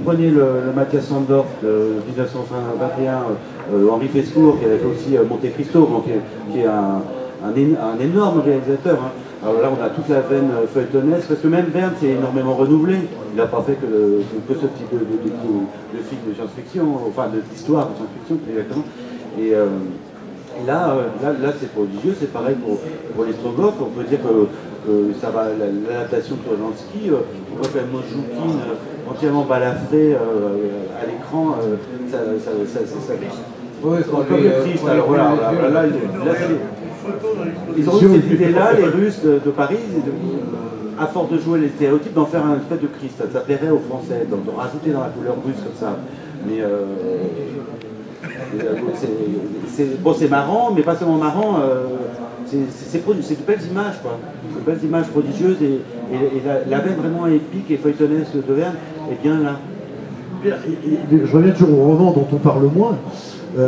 prenez le Mathias Sandorf de 1921, Henri Fescourt, qui avait fait aussi Monte Cristo, donc, qui est un énorme réalisateur. Hein. Alors là, on a toute la veine feuilletonesque, parce que même Verne s'est énormément renouvelé. Il n'a pas fait que ce type de film de science-fiction, enfin d'histoire de science-fiction, exactement. Et là, c'est prodigieux, c'est pareil pour les Strogoff. On peut dire que ça va, l'adaptation de Polanski, on voit quand même Mojoukine entièrement balafré à l'écran, ça oui, comme le Christ. Alors voilà, là, ils ont eu cette idée-là, les Russes de Paris, à force de jouer les stéréotypes, d'en faire un espèce de Christ. Ça plairait aux Français, de rajouter dans la couleur russe comme ça. Mais bon, c'est marrant, mais pas seulement marrant. C'est de belles images, quoi. De belles images prodigieuses et la veine vraiment épique et feuilletonesque de Verne est bien là. Je reviens toujours au roman dont on parle moins.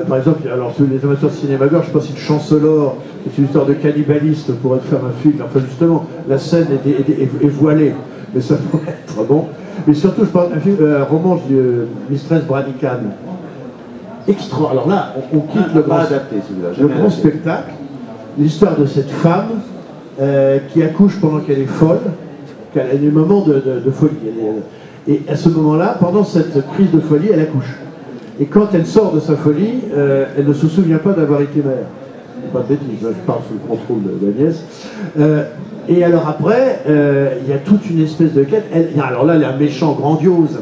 Par exemple, alors les amateurs de cinéma gore, je sais pas si le Chancelor, qui est une histoire de cannibaliste, pourrait faire un film. Enfin, justement, la scène est voilée, mais ça pourrait être bon. Mais surtout, je parle d'un roman de Mistress Branican. Extra. Alors là, on quitte le grand spectacle. L'histoire de cette femme qui accouche pendant qu'elle est folle, qu'elle a des moments de folie. Et à ce moment-là, pendant cette crise de folie, elle accouche. Et quand elle sort de sa folie, elle ne se souvient pas d'avoir été mère. Pas de bêtises, je parle sous le contrôle d'Agnès. Et alors après, il y a toute une espèce de quête. Alors là, elle est un méchant grandiose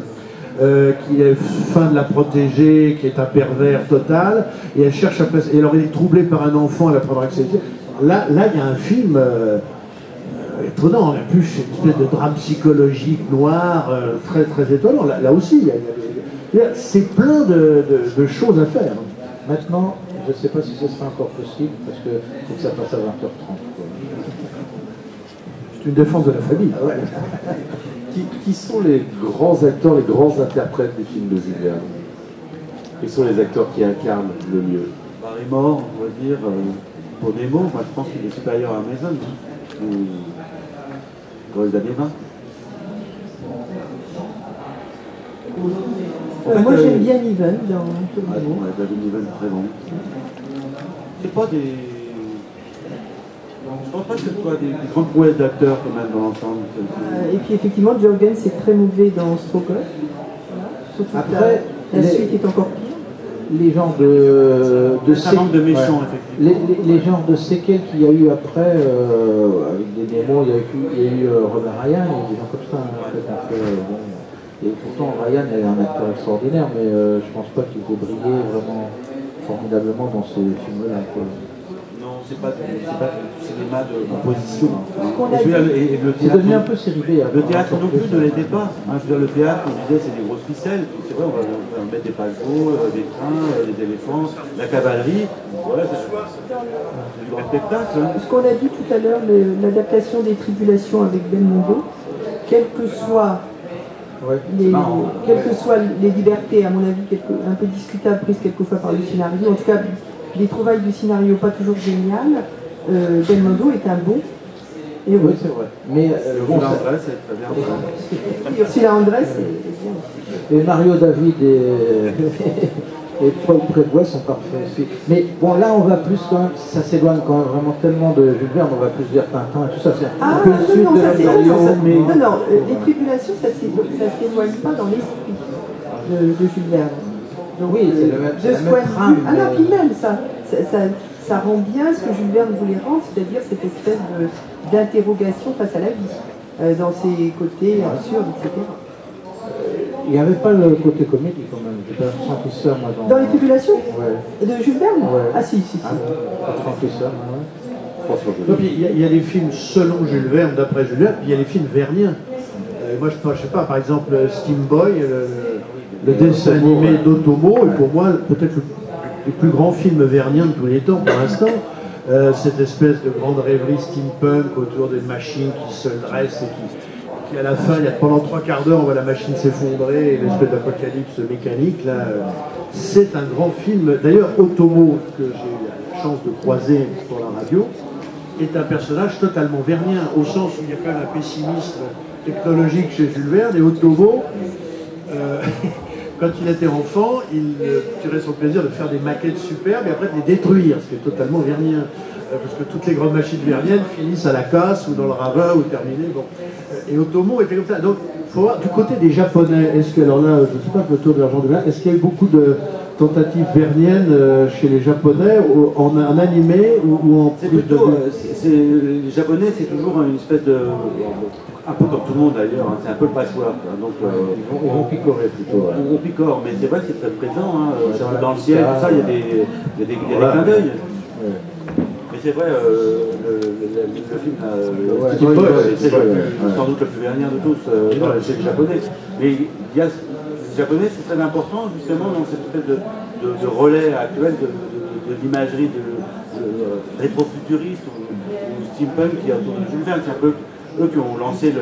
qui est fin de la protéger, qui est un pervers total, et elle cherche après. Et alors elle est troublée par un enfant, elle apprendra que c'est. Là, il y a un film étonnant, en plus, une espèce de drame psychologique noir, très très étonnant. Là aussi, c'est plein de choses à faire. Maintenant, je ne sais pas si ce sera encore possible, parce qu'il faut que ça passe à 20h30. C'est une défense de la famille. Ah ouais. Qui sont les grands acteurs, les grands interprètes des films de Jules Verne? Quels sont les acteurs qui incarnent le mieux? Barrymore, on va dire, pour Nemo, moi je pense qu'il est supérieur à Mason, ou Golda Meir. Moi j'aime bien Niven dans Nemo. Ouais, David Niven, très bon. C'est pas des... Je pense pas que ce soit des grandes prouesses d'acteurs quand même dans l'ensemble. Et puis effectivement, Jorgen c'est très mauvais dans Strogoff. Voilà. Surtout après, la suite est encore pire. Les genres de manque de méchants, effectivement. Les genres de séquelles qu'il y a eu après, avec des démons, il y a eu Robert Ryan, il y a des gens comme ça. Bon. Et pourtant, Ryan est un acteur extraordinaire, mais je pense pas qu'il ait brillé vraiment formidablement dans ces films-là. Non, c'est pas du cinéma de composition. C'est devenu un peu série B. Le théâtre non plus ne l'était pas. Hein, je veux dire, le théâtre, on disait, c'est des grosses ficelles. C'est vrai, on va mettre des paquebots, des trains, des éléphants, la cavalerie. Voilà, c'est du grand spectacle. Hein. Ce qu'on a dit tout à l'heure, l'adaptation des Tribulations avec Belmondo, quelles que soient les libertés, à mon avis, un peu discutables, prises quelquefois par le scénario, en tout cas, les trouvailles du scénario pas toujours géniales, Belmondo est un bon héros. Oui, c'est vrai. Mais Ursula Andress, c'est très bien. Ursula Andress, c'est bien aussi. Et Mario David et Paul Prévost sont parfaits aussi. Mais bon, là, on va plus quand même, ça s'éloigne quand même vraiment tellement de Jules Verne, on va plus dire Tintin et tout ça. C'est un peu le sud de la mais... Non, les Tribulations, ça s'éloigne pas dans l'esprit de Jules Verne. Donc, oui, c'est le même, de ce point de vue. Ah non, puis même, ça rend bien ce que Jules Verne voulait rendre, c'est-à-dire cette espèce d'interrogation face à la vie, dans ses côtés absurdes, etc. Il n'y avait pas le côté comédie quand même, j'ai pas senti ça moi dans les Tribulations ouais. De Jules Verne ouais. Ah si. Pas senti ça, ouais. Il y a des films selon Jules Verne, d'après Jules Verne, puis il y a les films verniens. Moi je sais pas, par exemple Steam Boy, le dessin animé d'Otomo, et pour moi peut-être le plus grand film vernien de tous les temps pour l'instant. Cette espèce de grande rêverie steampunk autour des machines qui se dressent et qui à la fin, pendant 3/4 d'heure, on voit la machine s'effondrer et l'espèce d'apocalypse mécanique. Là, c'est un grand film. D'ailleurs, Otomo, que j'ai eu la chance de croiser pour la radio, est un personnage totalement vernien, au sens où il y a quand même un pessimisme technologique chez Jules Verne, et Otomo Quand il était enfant, il tirait son plaisir de faire des maquettes superbes et après de les détruire, ce qui est totalement vernien. Parce que toutes les grandes machines verniennes finissent à la casse ou dans le ravin ou terminées. Bon. Et Otomo était comme ça. Donc, il faut voir du côté des Japonais. Est-ce que, alors là, je ne sais pas, le tour de l'argent de là, est-ce qu'il y a eu beaucoup de tentatives verniennes chez les Japonais en animé ou en C'est plus plutôt, les Japonais, c'est toujours une espèce de, un peu comme tout le monde d'ailleurs, hein, c'est un peu le patchwork. Hein, donc, Ils vont picorer plutôt. Ouais. on picore, mais c'est vrai que c'est très présent. Hein, dans le la ciel, pista, tout ça, il y a des clins d'œil. Mais c'est vrai, le film, c'est sans doute le plus vernien de tous chez les Japonais. Mais il y a, les Japonais, c'est très important justement dans cette espèce de relais actuel de l'imagerie rétro-futuriste ou steampunk qui est autour de Jules Verne. C'est un peu eux qui ont relancé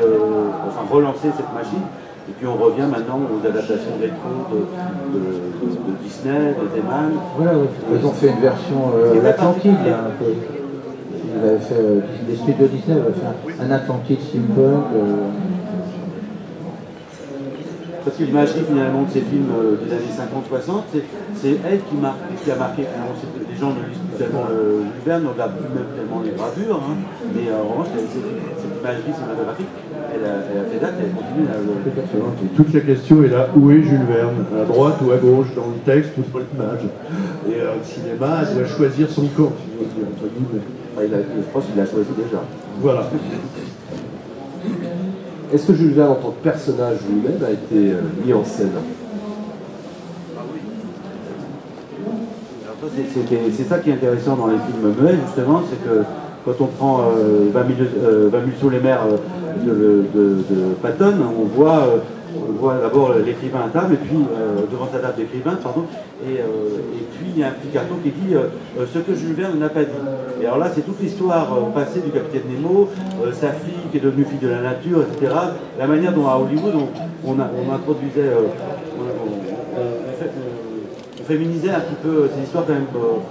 cette machine. Et puis on revient maintenant aux adaptations rétro de Disney, de Zeman. Voilà, oui. Ils ont fait une version Atlantide, là, un peu. Ils avaient fait, les studios Disney avaient fait un Atlantide steampunk. Parce que l'imagerie finalement de ces films des années 50-60, c'est elle qui a marqué. Alors, les gens ne lisent plus tellement Jules Verne, ne regardent plus même tellement les gravures, hein, mais en revanche, cette imagerie cinématographique, elle a fait date, elle continue à le... Toute la question est là, où est Jules Verne? À droite ou à gauche, dans le texte ou dans l'image? Et le cinéma, il doit choisir son camp, si j'ose dire, entre guillemets. Je pense qu'il l'a choisi déjà. Voilà. Est-ce que Jules Verne, en tant que personnage lui-même, a été mis en scène? C'est ça qui est intéressant dans les films muets, justement, c'est que quand on prend 20 000 sous les mers de Patton, on voit d'abord l'écrivain à table, et puis devant sa table d'écrivain, pardon, et puis il y a un petit carton qui dit ce que Jules Verne n'a pas dit. Et alors là, c'est toute l'histoire passée du capitaine Nemo, sa fille qui est devenue fille de la nature, etc. La manière dont à Hollywood on introduisait, on féminisait un petit peu ces histoires quand même. Bon,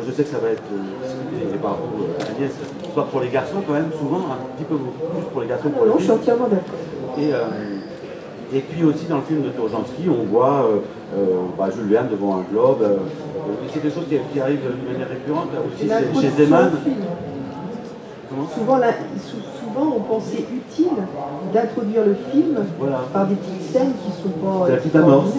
je sais que ça va être discuté par vous, Agnès, soit pour les garçons quand même, souvent, un petit peu plus pour les garçons. Non, je suis entièrement d'accord. Et puis aussi dans le film de Torjanski, on voit Jules Verne devant un globe. C'est des choses qui arrivent d'une manière récurrente aussi chez Zeman. Souvent, on pensait utile d'introduire le film par des petites scènes qui ne sont pas la petite amorce.